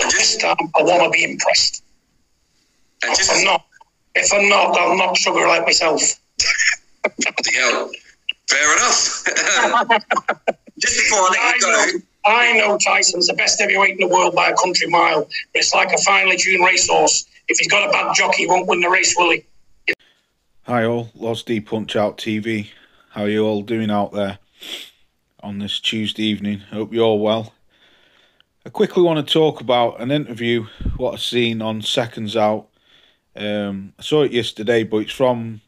So this time, I want to be impressed. And if I'm not, I'll knock Sugar like myself. Hell, fair enough. Just before I let you go, I know Tyson's the best heavyweight in the world by a country mile, but it's like a finely tuned racehorse. If he's got a bad jockey, he won't win the race, will he? Hi all, Loz D Punch Out TV. How are you all doing out there on this Tuesday evening? Hope you're all well. I quickly want to talk about an interview, what I've seen on Seconds Out. I saw it yesterday, but it's from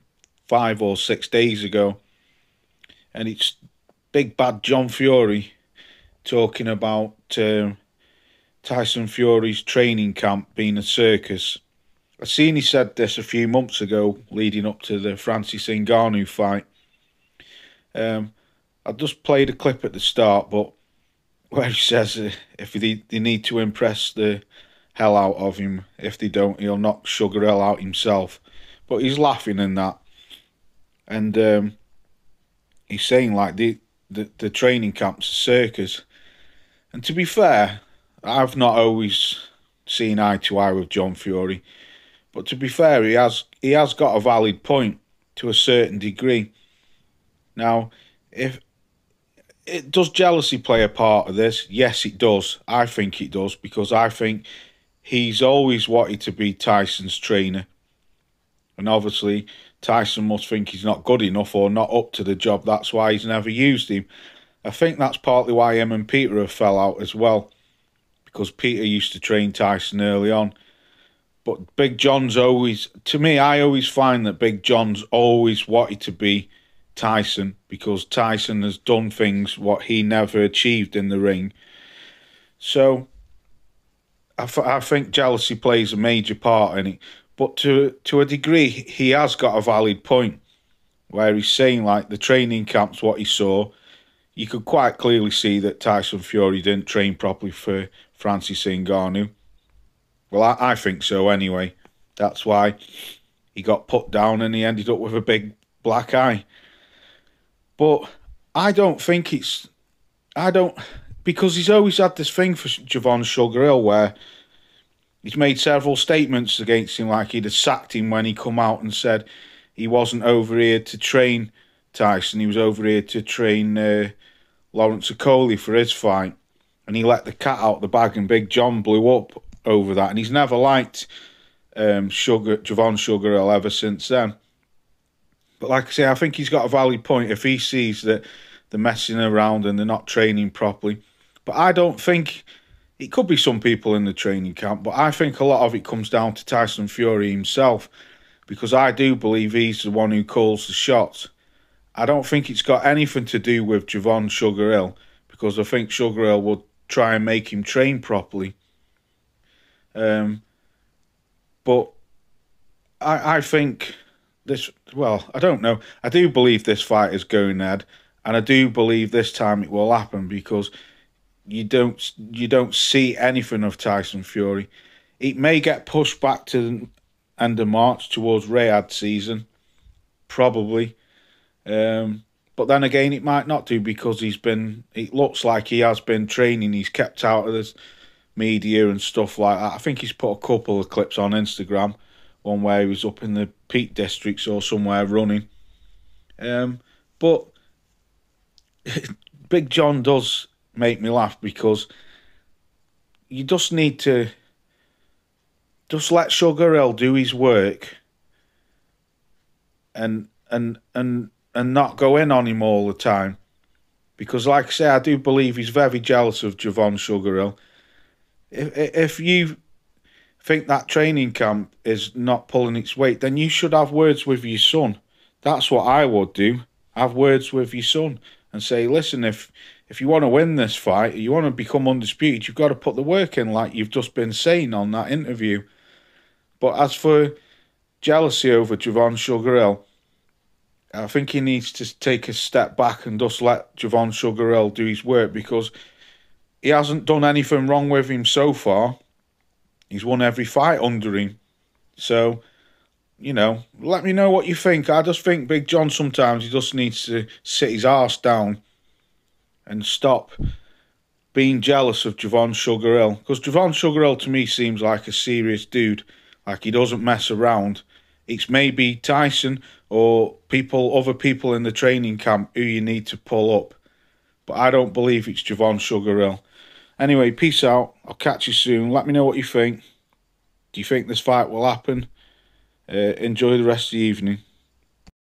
5 or 6 days ago. And it's Big Bad John Fury talking about Tyson Fury's training camp being a circus. I seen he said this a few months ago, leading up to the Francis Ngannou fight. I just played a clip at the start, but where he says if they need to impress the hell out of him, if they don't, he'll knock SugarHill out himself. But he's laughing in that, and he's saying like the training camp's a circus. And to be fair, I've not always seen eye to eye with John Fury. But to be fair, he has got a valid point to a certain degree. Now, does jealousy play a part of this? Yes, it does. I think it does, because I think he's always wanted to be Tyson's trainer. And obviously, Tyson must think he's not good enough or not up to the job. That's why he's never used him. I think that's partly why him and Peter have fell out as well, because Peter used to train Tyson early on. But Big John's always, to me, I always find that Big John's always wanted to be Tyson, because Tyson has done things what he never achieved in the ring. So I think jealousy plays a major part in it. But to a degree, he has got a valid point, where he's saying like the training camps, what he saw, you could quite clearly see that Tyson Fury didn't train properly for Francis Ngannou. Well, I think so anyway. That's why he got put down and he ended up with a big black eye. But I don't think it's... because he's always had this thing for Javon SugarHill where he's made several statements against him, like he'd have sacked him when he come out and said he wasn't over here to train Tyson. He was over here to train Lawrence Okolie for his fight. And he let the cat out the bag and Big John blew up over that, and he's never liked Javon SugarHill ever since then. But like I say, I think he's got a valid point if he sees that they're messing around and they're not training properly. But I don't think... It could be some people in the training camp, but I think a lot of it comes down to Tyson Fury himself, because I do believe he's the one who calls the shots. I don't think it's got anything to do with Javon SugarHill, because I think SugarHill would try and make him train properly. But I think this, well, I don't know. I do believe this fight is going ahead, and I do believe this time it will happen, because you don't see anything of Tyson Fury. It may get pushed back to the end of March towards Riyadh season, probably. But then again, it might not do, because it looks like he has been training. He's kept out of this media and stuff like that. I think he's put a couple of clips on Instagram, one where he was up in the Peak Districts or somewhere running. But Big John does make me laugh, because you just need to just let SugarHill do his work and not go in on him all the time. Because like I say, I do believe he's very jealous of Javon SugarHill. If you think that training camp is not pulling its weight, then you should have words with your son. That's what I would do. Have words with your son and say, listen, if you want to win this fight, you want to become undisputed, you've got to put the work in, like you've just been saying on that interview. But as for jealousy over Javon SugarHill, I think he needs to take a step back and just let Javon SugarHill do his work, because he hasn't done anything wrong with him so far. He's won every fight under him. So, you know, let me know what you think. I just think Big John sometimes he just needs to sit his arse down and stop being jealous of Javon SugarHill, because Javon SugarHill to me seems like a serious dude, like he doesn't mess around. It's maybe Tyson or other people in the training camp who you need to pull up, but I don't believe it's Javon SugarHill. Anyway, peace out. I'll catch you soon. Let me know what you think. Do you think this fight will happen? Enjoy the rest of the evening.